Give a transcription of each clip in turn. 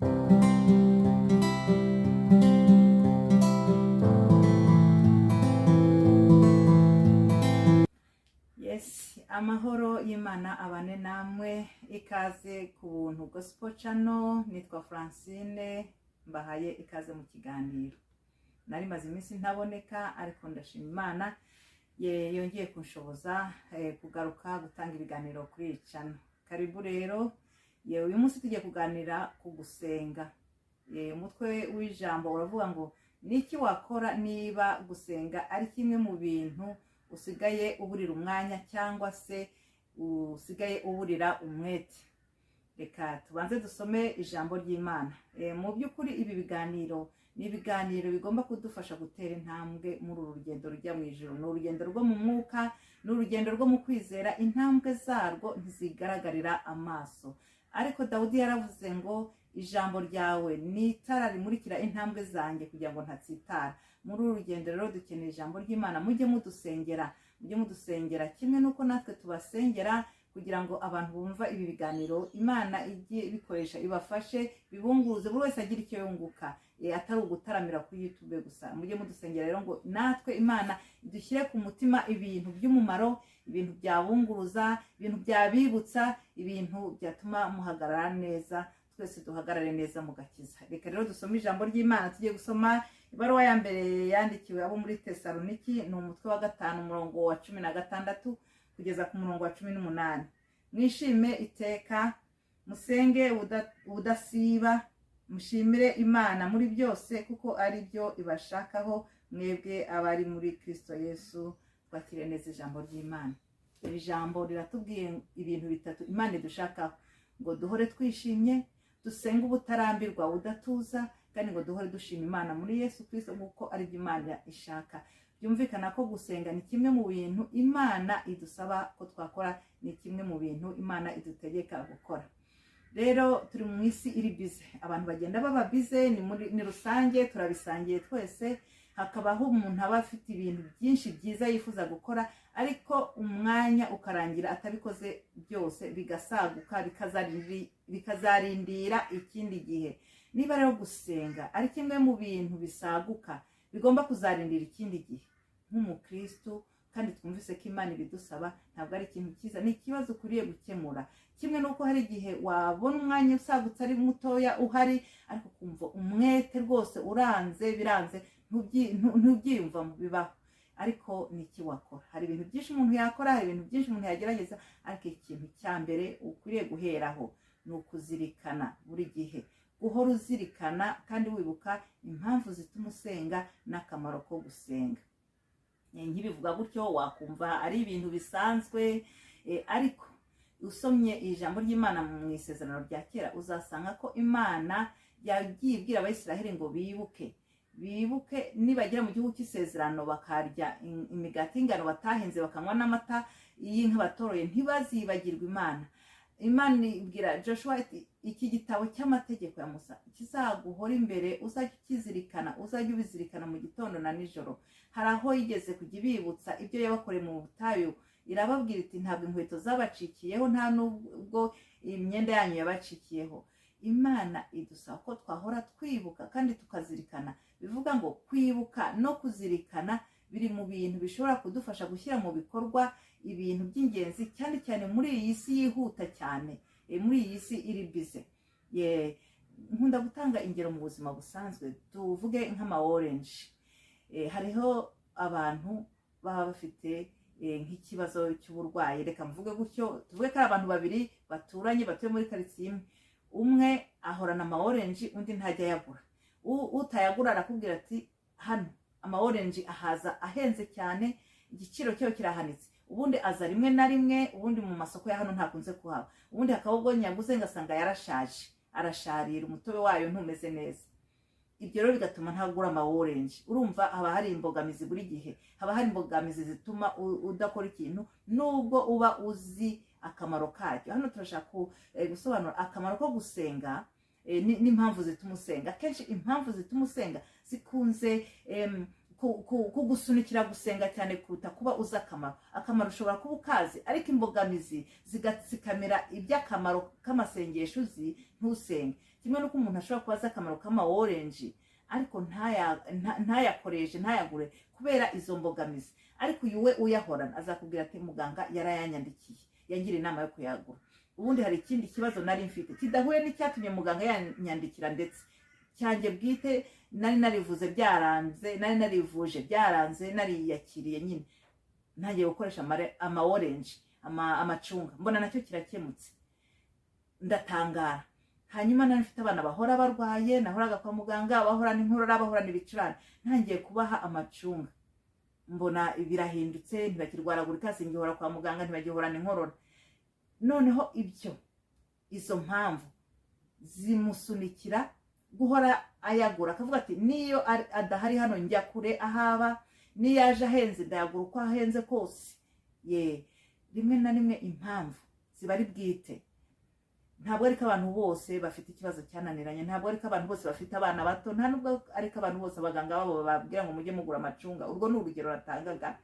Yes, amahoro y'Imana abane namwe, ikaze ku buntu gospel channel. Nitwa Francine, mbahaye ikaze mu kiganiro. Nari maze iminsi ntaboneka, ariko ndashima Imana yongeye kunshoboza kugaruka gutanga ibiganiro kuri iyi channel. Karibu rero, uyu munsi tugiye kuganira ku gusenga. Umutwe w'ijambo uravuga ngo niki wakora niba gusenga ari kimwe mu bintu usigaye uburira umwanya cyangwa se usigaye uburira umwete. Reka tubanze dusome ijambo ry'Imana. Mu by'ukuri ibi biganiro ni ibiganiro bigomba kudufasha gutera intambwe muri uru rugendo rujya mu ijuru. Ni urugendo rwo mu mwuka, ni urugendo rwo mu kwizera. Intambwe zarwo ntizigaragarira amaso, ariko Dawudi yaravuze ngo ijambo ryawe ni itara rimurikira intambwe zanjye kugira ngo ntatsitara. Muri uru rugendo rero dukeneye ijambo ry'Imana. Mujye mudusengera kimwe nuko natwe tubasengera, kugira ngo abantu bumva ibi biganiro Imana ijye bikoresha ibafashe, bibunguruze, buri wese agira icyo yunguka, atari ugutaramira kuri YouTube gusa. Mujye mudusengera rero ngo natwe Imana idushyire ku mutima ibintu by'umumaro, ibintu byabunguruza, ibintu byabibutsa, ibintu byatuma muhagarara neza, twese duhagarare neza mu gakiza. Reka rero dusome ijambo ry'Imana. Tugiye gusoma ibaruwa ya mbere yandikiwe abo muri Tesaloniki, ni umutwe wa 5 umurongo wa 16 kugeza ku murongo wa 18. Mwishime iteka, musenge ubudasiba, mushimire Imana muri byose, kuko ari byo ibashakaho mwebwe abari muri Kristo Yesu. Twakire neza ijambo ry'Imana. Iri jambo riratubwiye ibintu bitatu Imana idushakaho: ngo duhore twishimye, dusenga ubutarambirwa, udatuza, kandi ngo duhore dushima Imana muri Yesu Kristo, kuko ari byo Imana ishaka. Byumvikana ko gusenga ni kimwe mu bintu Imana idusaba ko twakora, ni kimwe mu bintu Imana idutegeka gukora. Rero turi mu isi iri bize, abantu bagenda baba bize, ni rusange, turabisangiye twese. Hakabaho umuntu aba afite ibintu byinshi byiza yifuza gukora, ariko umwanya ukarangira atabikoze byose, bigasaguka, bikazarindira ikindi gihe. Niba rero gusenga ari kimwe mu bintu bisaguka, bigomba kuzarindira ikindi gihe, nk'umukristo, kandi twumvise ko Imana ibidusaba, ntabwo ari ikintu cyiza, ni ikibazo ukwiye gukemura. Kimwe nuko hari igihe wabona umwanya usagutse ari mutoya uhari, ariko kumva umwete rwose biranze, ntubyiyumva mu bibaho. Ariko niki wakora? Hari ibintu byinshi umuntu yakora, hari ibintu byinshi umuntu yagerageza, ariko ikintu cya mbere ukwiriye guheraho ni ukuzirikana buri gihe, guhora uzirikana kandi wibuka impamvu zituma usenga n'akamaro ko gusenga. Nkibivuga gutyo wakumva ari ibintu bisanzwe, ariko usomye ijambo ry'Imana mu isezerano rya kera, uzasanga ko Imana yagiye ibwira Abayisiraheli ngo bibuke nibagera mu gihugu cy'isezerano bakarya imigati y'ingano batahinze, bakanywa n'amata y'inka batoroye, ntibazibagirwe Imana. Imana ibwira Joshua iti, iki gitabo cy'amategeko ya Musa kizaguhora imbere, uzajya ukizirikana, uzajya ubizirikana mu gitondo na nijoro. Hari aho yigeze kujya ibibutsa ibyo yabakoreye mu butayu, irababwira iti ntabwo inkweto zabacikiyeho, nta nubwo imyenda yanyu yabacikiyeho. Imana idusaba ko twahora twibuka kandi tukazirikana. Bivuga ngo kwibuka no kuzirikana biri mu bintu bishobora kudufasha gushyira mu bikorwa ibintu by'ingenzi, cyane cyane muri iyi si yihuta cyane, muri iyi si iri bize. Nkunda gutanga ingero mu buzima busanzwe, tuvuge nk'ama orange. Hariho abantu baba bafite nk'ikibazo cy'uburwayi, reka mvuge gutyo, tuvuge ko ari abantu babiri baturanye, batuye muri quartier imwe. Umwe ahorana ama orange, undi ntajya yagura. Utayagura arakubwira ati, hano ama orange ahaza ahenze cyane, igiciro cyayo kirahanitse. Ubundi aza rimwe na rimwe, ubundi mu masoko ya hano ntakunze kuhaba. Ubundi hakabwo nyaguze ngasanga yarashaje, arasharira, umutobe wayo ntumeze neza. Ibyo rero bigatuma ntagura ama orange. Urumva haba hari imbogamizi buri gihe, haba hari imbogamizi zituma udakora ikintu nubwo uba uzi akamaro kacyo. Hano turashaka gusobanura akamaro ko gusenga n'impamvu zituma usenga. Kenshi impamvu zituma usenga zikunze kugusunikira gusenga cyane kuruta kuba uzi akamaro. Akamaro ushobora kuba ukazi, ariko imbogamizi zikamera iby'akamaro k'amasengesho uzi ntusenge. kimwe n'uko umuntu ashobora kubaza akamaro k'ama orange ariko ntayakoreshe ntayagure kubera izo mbogamizi, ariko uyu we uyahorana azakubwira ati muganga yarayanyandikiye yangira inama yo kuyagura. Ubundi hari ikindi kibazo nari mfite kidahuye n'icyatumye muganga yanyandikira, ndetse cyanjye bwite nari narivuze byaranze, nari narivuje byaranze, nariyakiriye nyine ntagiye gukoresha ama orange amacunga, mbona nacyo kirakemutse ndatangara. Hanyuma nari mfite abana bahora barwaye, nahoraga kwa muganga bahorana inkorora bahorana ibicurane, ntangiye kubaha amacunga mbona birahindutse, ntibakirwaragurika, singihora kwa muganga, ntibagihorana inkorora. Noneho izo mpamvu zimusunikira guhora ayagura, akavuga ati niyo adahari hano njya kure ahaba, niyo aje ahenze ndayagura uko ahenze kose. Rimwe na rimwe impamvu ziba ari bwite. Ntabwo ariko abantu bose bafite ikibazo cyananiranye, ntabwo ariko abantu bose bafite abana bato, nta nubwo ariko abantu bose abaganga babo bababwira ngo mujye mugura amacunga. Urwo ni urugero ratangaga.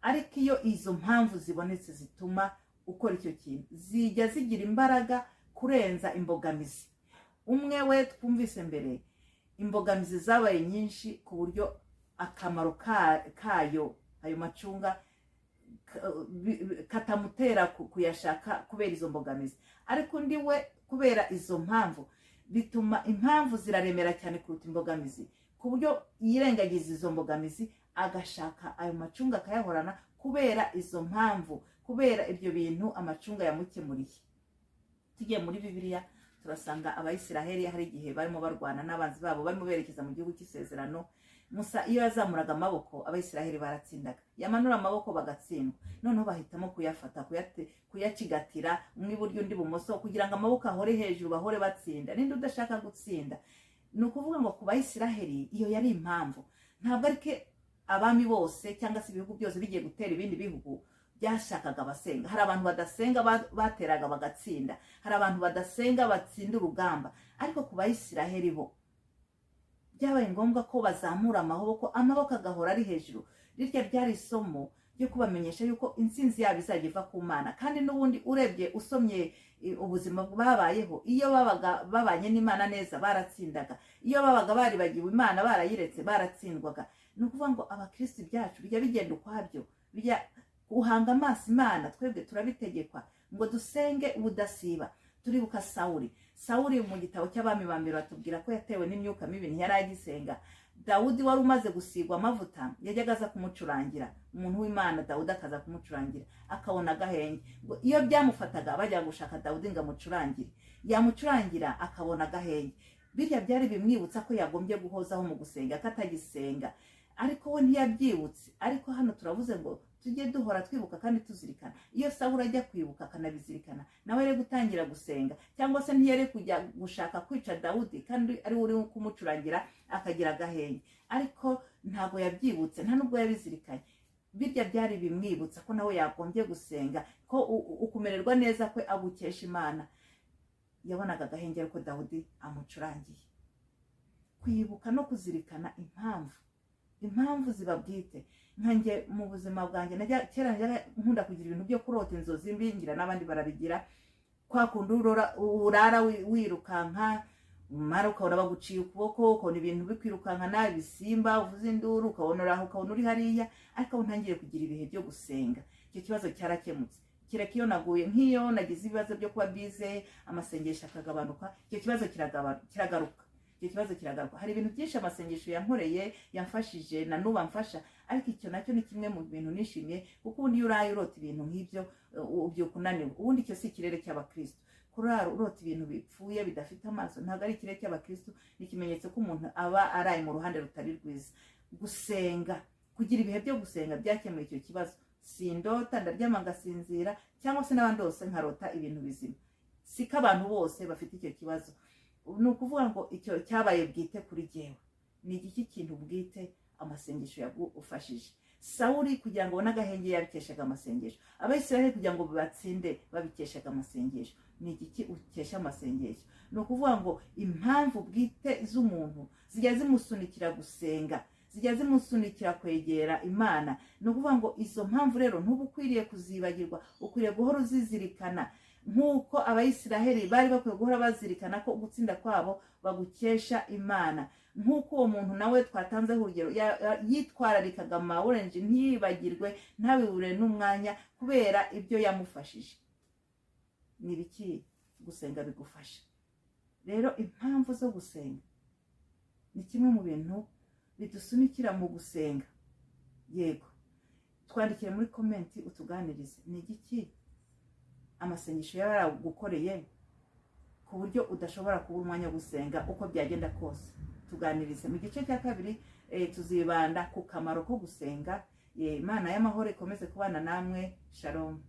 Ariko iyo izo mpamvu zibonetse zituma ukora icyo kintu, zijya zigira imbaraga kurenza imbogamizi. Umwe we twumvise mbere, imbogamizi zabaye nyinshi ku buryo akamaro kayo ayo macunga katamutera kuyashaka kubera izo mbogamizi. Ariko undi we kubera izo mpamvu bituma impamvu ziraremera cyane kuruta imbogamizi, ku buryo yirengagiza izo mbogamizi agashaka ayo macunga akayahorana kubera izo mpamvu, kubera ibyo bintu amacunga yamukemuriye. Tugiye muri Bibiliya turasanga Abayisiraheli hari igihe barimo barwana n'abanzi babo, barimo berekeza mu gihugu cy'isezerano. Musa iyo yazamuraga amaboko Abayisiraheli baratsindaga, yamanura amaboko bagatsindwa. Noneho bahitamo kuyafata, kuyacigatira umwe iburyo undi ibumoso kugira ngo amaboko ahore hejuru, bahore batsinda. Ninde udashaka gutsinda? Ni ukuvuga ngo ku Bayisiraheli iyo yari impamvu. Ntabwo ariko abami bose cyangwa se ibihugu byose bigiye gutera ibindi bihugu byashakaga abasenga. Hari abantu badasenga bateraga bagatsinda, hari abantu badasenga batsinda urugamba. Ariko ku Bayisiraheli bo byabaye ngombwa ko bazamura amaboko agahora ari hejuru. Rirya ryari isomo ryo kubamenyesha yuko intsinzi yabo izajya iva ku Mana. Kandi n'ubundi urebye usomye ubuzima babayeho, iyo babaga babanye n'Imana neza baratsindaga, iyo babaga baribagiwe Imana barayiretse baratsindwaga. Ni ukuvuga ngo abakristo byacu bijya bigenda ukwabyo, bijya uhanga amaso Imana. Twebwe turabitegekwa ngo dusenge ubudasiba. Turibuka Sawuli mu gitabo cy'abami ba mbere batubwira ko yatewe n'imyuka mibi ntiyari agisenga. Dawudi wari umaze gusigwa amavuta yajyaga aza kumucurangira, umuntu w'Imana Dawudi akaza kumucurangira akabona agahenge. Iyo byamufataga bajya gushaka Dawudi ngo amucurangire, yamucurangira akabona agahenge. Birya byari bimwibutsa ko yagombye guhozaho mu gusenga, katagisenga. Ariko we ntiyabyibutse. Ariko hano turavuze ngo tujye duhora twibuka kandi tuzirikana. Iyo Sawuli ajya kwibuka akanabizirikana, nawe rero gutangira gusenga, cyangwa se ntiyere kujya gushaka kwica Dawudi kandi ari uri kumucurangira akagira agahenge. Ariko ntago yabyibutse, nta nubwo yabizirikanye. Birya byari bimwibutsa ko nawe yagombye gusenga, ko ukumererwa neza kwe agukesha Imana. Yabonaga agahenge ariko Dawudi amucurangiye. Kwibuka no kuzirikana impamvu ziba bwite. Nkanjye mu buzima bwanjye kera nkunda kugira ibintu byo kurota inzozi mbi, ngira n'abandi barabigira. Kwa kundi urara wirukanka, mara ukabona baguciye ukuboko, ukabona ibintu bikwirukankana, ibisimba, uvuze induru, ukabona uraho, ukabona uri hariya. Ariko ntangiye kugira ibihe byo gusenga, icyo kibazo cyarakemutse. Kireka iyo naguye, nk'iyo nagize ibibazo byo kuba bize, amasengesho akagabanuka, icyo kibazo kiragaruka. Icyo kibazo kiragaruka. Hari ibintu byinshi amasengesho yankoreye yamfashije na nuba mfasha, ariko icyo nacyo ni kimwe mu bintu nishimiye, kuko ubundi iyo uraye urota ibintu nk'ibyo ubyuka unaniwe. Ubundi icyo si ikirere cy'abakristo. Kurara urota ibintu bipfuye bidafite amaso ntabwo ari ikirere cy'abakristo, ni ikimenyetso ko umuntu aba araye mu ruhande rutari rwiza. Gusenga, kugira ibihe byo gusenga byakemuye icyo kibazo. Sindota, ndaryama ngasinzira, cyangwa se n'abandi bose nkarota ibintu bizima. Siko abantu bose bafite icyo kibazo. Ni ukuvuga ngo icyo cyabaye bwite kuri jyewe. Ni igiki kintu bwite amasengesho yagufashije. Sawuli kugira ngo abone agahenge yabikeshaga amasengesho. Abayisiraheli kugira ngo batsinde babikeshaga amasengesho. Ni igiki ukesha amasengesho? Ni ukuvuga ngo impamvu bwite z'umuntu zijya zimusunikira gusenga, zijya zimusunikira kwegera Imana. Ni ukuvuga ngo izo mpamvu rero ntubukwiriye kuzibagirwa, ukwiriye guhora uzizirikana. nk'uko abayisiraheli bari bakwiye guhora bazirikana ko gutsinda kwabo bagukesha Imana, nk'uko uwo muntu nawe twatanzeho urugero yitwararikaga amawurenje ntiyibagirwe ntabibure n'umwanya kubera ibyo yamufashije. Ni ibiki gusenga bigufasha? Rero impamvu zo gusenga ni kimwe mu bintu bidusunikira mu gusenga. Yego, twandikire muri komenti utuganirize ni igiki amasengesho yaragukoreye ku buryo udashobora kubura umwanya wo gusenga uko byagenda kose. Tuganirize. Mu gice cya kabiri tuzibanda ku kamaro ko gusenga. Imana y'amahoro ikomeze kubana namwe. Shalom.